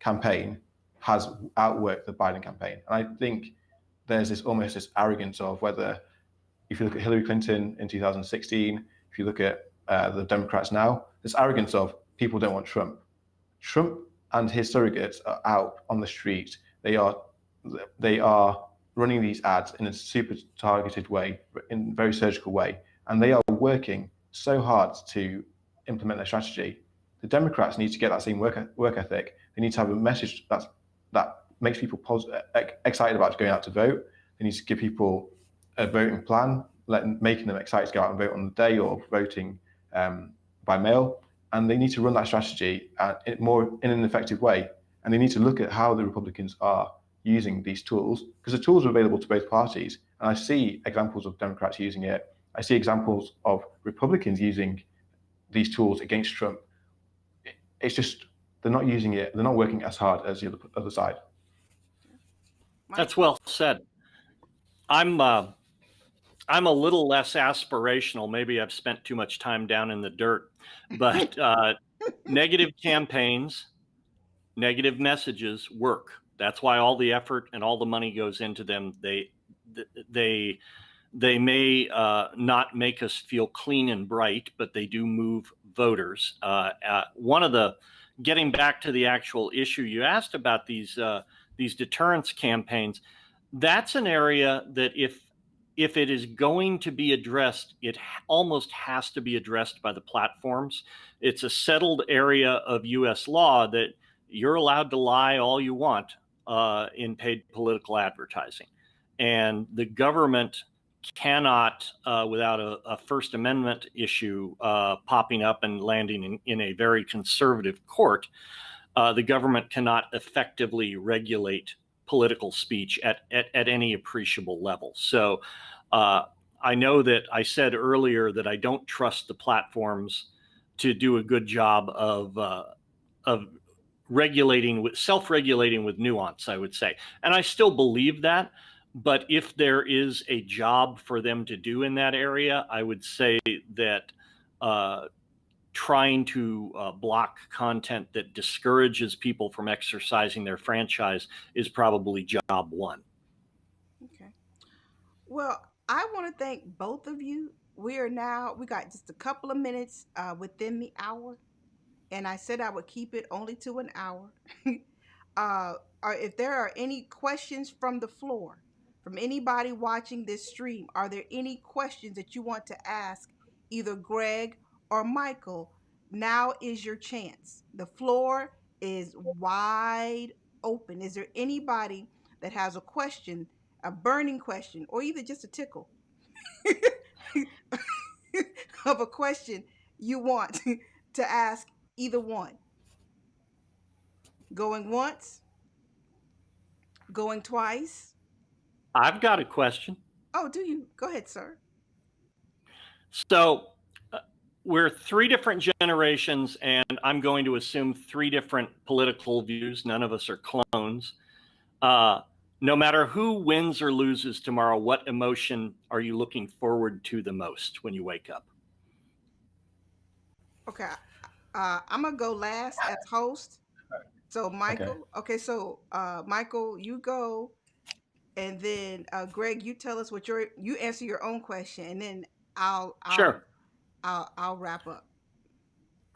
campaign has outworked the Biden campaign. And I think there's almost this arrogance of whether, if you look at Hillary Clinton in 2016, if you look at the Democrats now, this arrogance of people don't want Trump. Trump and his surrogates are out on the street. They are running these ads in a super targeted way, in a very surgical way, and they are working so hard to implement their strategy. The Democrats need to get that same work ethic. They need to have a message that makes people excited about going out to vote. They need to give people a voting plan, making them excited to go out and vote on the day, or voting by mail. And they need to run that strategy in an effective way. And they need to look at how the Republicans are using these tools, because the tools are available to both parties. And I see examples of Democrats using it. I see examples of Republicans using these tools against Trump. It's just, they're not using it. They're not working as hard as the other side. That's well said. I'm a little less aspirational. Maybe I've spent too much time down in the dirt, but negative campaigns, negative messages work. That's why all the effort and all the money goes into them. They may not make us feel clean and bright, but they do move voters. Getting back to the actual issue you asked about, these deterrence campaigns, that's an area that if it is going to be addressed, it almost has to be addressed by the platforms. It's a settled area of U.S. law that you're allowed to lie all you want in paid political advertising. And the government cannot, without a First Amendment issue popping up and landing in a very conservative court, the government cannot effectively regulate political speech at any appreciable level. So I know that I said earlier that I don't trust the platforms to do a good job of self-regulating with nuance, I would say. And I still believe that. But if there is a job for them to do in that area, I would say that trying to block content that discourages people from exercising their franchise is probably job one. Okay. Well, I want to thank both of you. We got just a couple of minutes within the hour, and I said I would keep it only to an hour. If there are any questions from the floor, from anybody watching this stream, are there any questions that you want to ask either Greg or Michael? Now is your chance. The floor is wide open. Is there anybody that has a question, a burning question, or either just a tickle of a question you want to ask either one? Going once? Going twice? I've got a question. Oh, do you? Go ahead, sir. So we're three different generations, and I'm going to assume three different political views. None of us are clones. No matter who wins or loses tomorrow, what emotion are you looking forward to the most when you wake up? Okay, I'm gonna go last as host. So Okay. Michael, okay, so Michael, you go, and then Greg, you tell us what you answer your own question, and then I'll I'll Sure. I'll wrap up.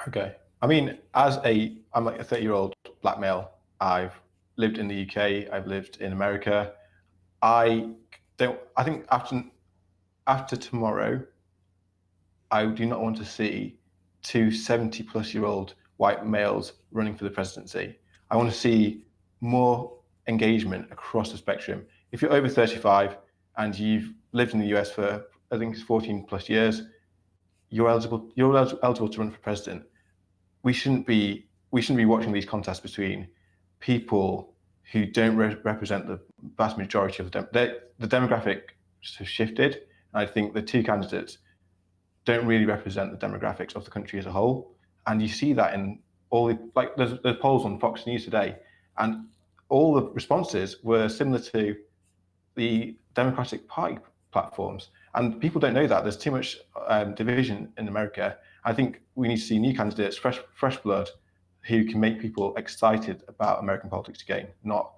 Okay. I mean, I'm like a 30-year-old black male. I've lived in the UK. I've lived in America. I I think after tomorrow, I do not want to see two 70-plus-year-old white males running for the presidency. I want to see more engagement across the spectrum. If you're over 35 and you've lived in the US for, I think it's 14 plus years, you're eligible to run for president. We shouldn't be watching these contests between people who don't represent the vast majority of the demographic has shifted. And I think the two candidates don't really represent the demographics of the country as a whole. And you see that in all there's polls on Fox News today, and all the responses were similar to the Democratic Party platforms. And people don't know that there's too much division in America. I think we need to see new candidates, fresh blood, who can make people excited about American politics again, not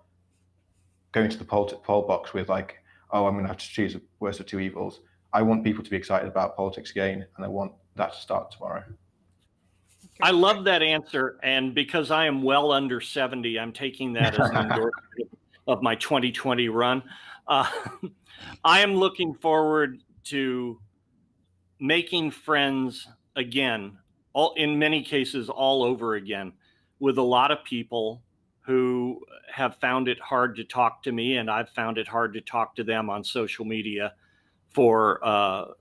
going to the poll box with like, oh, I'm going to have to choose the worst of two evils. I want people to be excited about politics again, and I want that to start tomorrow. Okay, I love that answer. And because I am well under 70, I'm taking that as an endorsement of my 2020 run. I am looking forward to making friends again, in many cases, all over again, with a lot of people who have found it hard to talk to me, and I've found it hard to talk to them on social media for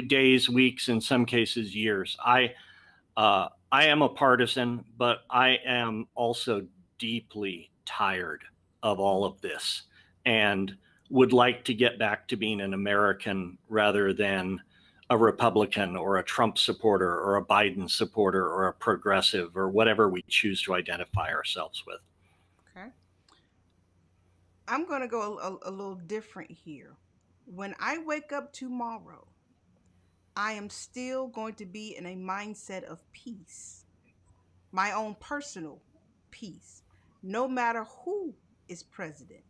days, weeks, in some cases, years. I am a partisan, but I am also deeply tired of all of this and would like to get back to being an American rather than a Republican or a Trump supporter or a Biden supporter or a progressive or whatever we choose to identify ourselves with. okay. I'm gonna go a little different here. When I wake up tomorrow, I am still going to be in a mindset of peace, my own personal peace, no matter who is president.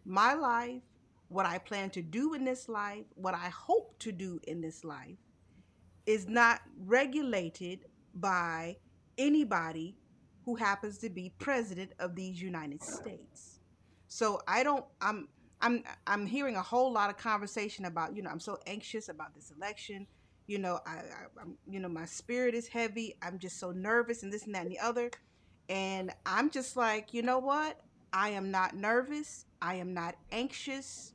My life, what I plan to do in this life, what I hope to do in this life, is not regulated by anybody who happens to be president of these United States. So I don't I'm hearing a whole lot of conversation about, I'm so anxious about this election. I'm my spirit is heavy. I'm just so nervous and this and that and the other. And I'm just like, you know what? I am not nervous. I am not anxious.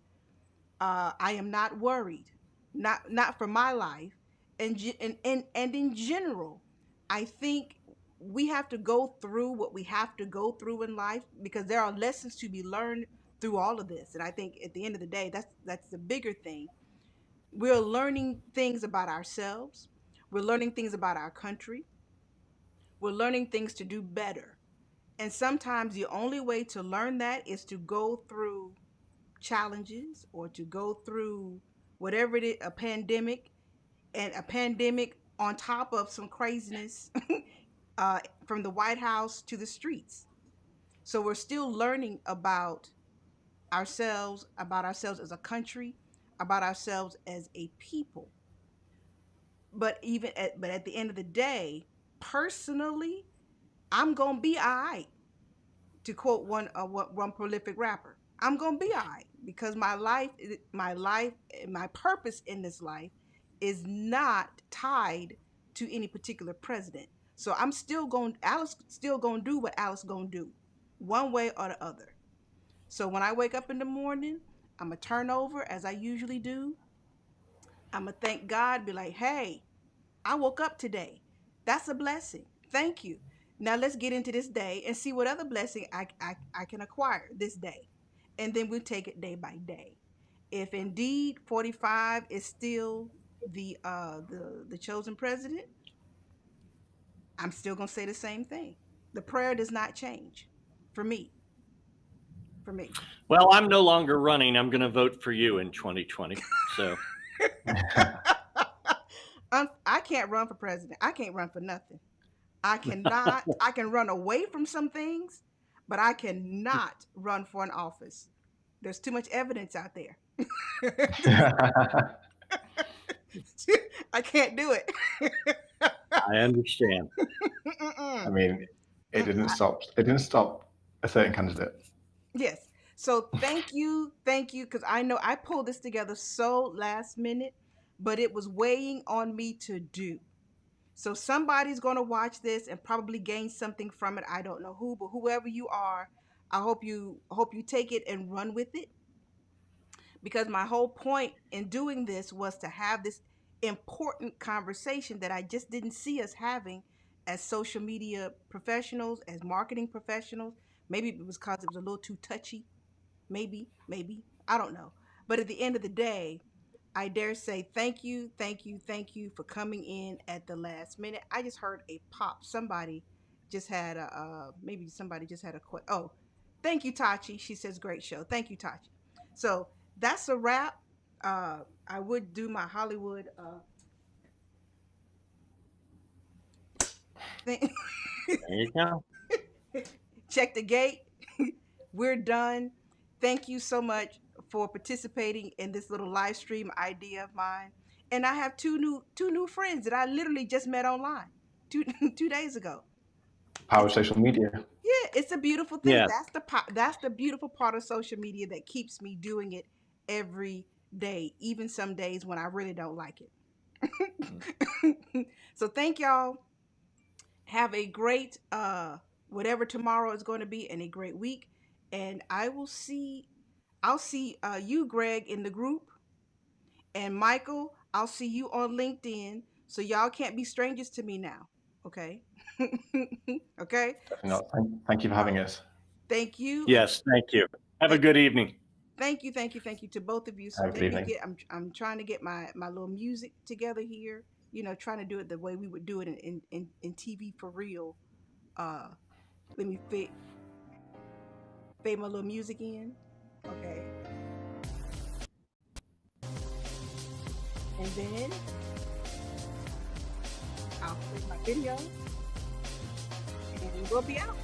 I am not worried, not for my life, and in general, I think we have to go through what we have to go through in life because there are lessons to be learned through all of this. And I think at the end of the day, that's the bigger thing. We're learning things about ourselves. We're learning things about our country. We're learning things to do better. And sometimes the only way to learn that is to go through challenges or to go through whatever it is, a pandemic on top of some craziness from the White House to the streets. So we're still learning about ourselves as a country, about ourselves as a people. But at the end of the day, personally, I'm gonna be all right. To quote one prolific rapper, I'm gonna be all right because my purpose in this life is not tied to any particular president. So Alice still gonna do what Alice gonna do, one way or the other. So when I wake up in the morning, I'm gonna turn over as I usually do. I'm gonna thank God, be like, hey, I woke up today. That's a blessing. Thank you. Now let's get into this day and see what other blessing I can acquire this day. And then we'll take it day by day. If indeed 45 is still the chosen president, I'm still gonna say the same thing. The prayer does not change for me. for me. Well, I'm no longer running. I'm going to vote for you in 2020. So I can't run for president. I can't run for nothing. I cannot. I can run away from some things, but I cannot run for an office. There's too much evidence out there. I can't do it. I understand. I mean, it didn't stop. It didn't stop a certain candidate. Yes. So thank you, because I know I pulled this together so last minute, but it was weighing on me to do. So somebody's going to watch this and probably gain something from it. I don't know who, but whoever you are, I hope you take it and run with it. Because my whole point in doing this was to have this important conversation that I just didn't see us having as social media professionals, as marketing professionals. Maybe it was because it was a little too touchy. Maybe, I don't know. But at the end of the day, I dare say thank you for coming in at the last minute. I just heard a pop. Somebody just had a oh, thank you, Tachi. She says great show. Thank you, Tachi. So that's a wrap. I would do my Hollywood thing. There you go. Check the gate. We're done. Thank you so much for participating in this little live stream idea of mine. And I have two new friends that I literally just met online 2 days ago. Power of social media. Yeah, it's a beautiful thing. Yeah. That's the beautiful part of social media that keeps me doing it every day, even some days when I really don't like it. So thank y'all. Have a great whatever tomorrow is going to be, and a great week. And I'll see you, Greg, in the group, and Michael, I'll see you on LinkedIn. So y'all can't be strangers to me now, okay? Okay. Definitely not. Thank you for having us. Thank you. Yes, thank you. Have a good evening. Thank you to both of you. So Have a good evening. I'm trying to get my little music together here. You know, trying to do it the way we would do it in TV for real. Let me fade my little music in. Okay. And then I'll play my video and we'll be out.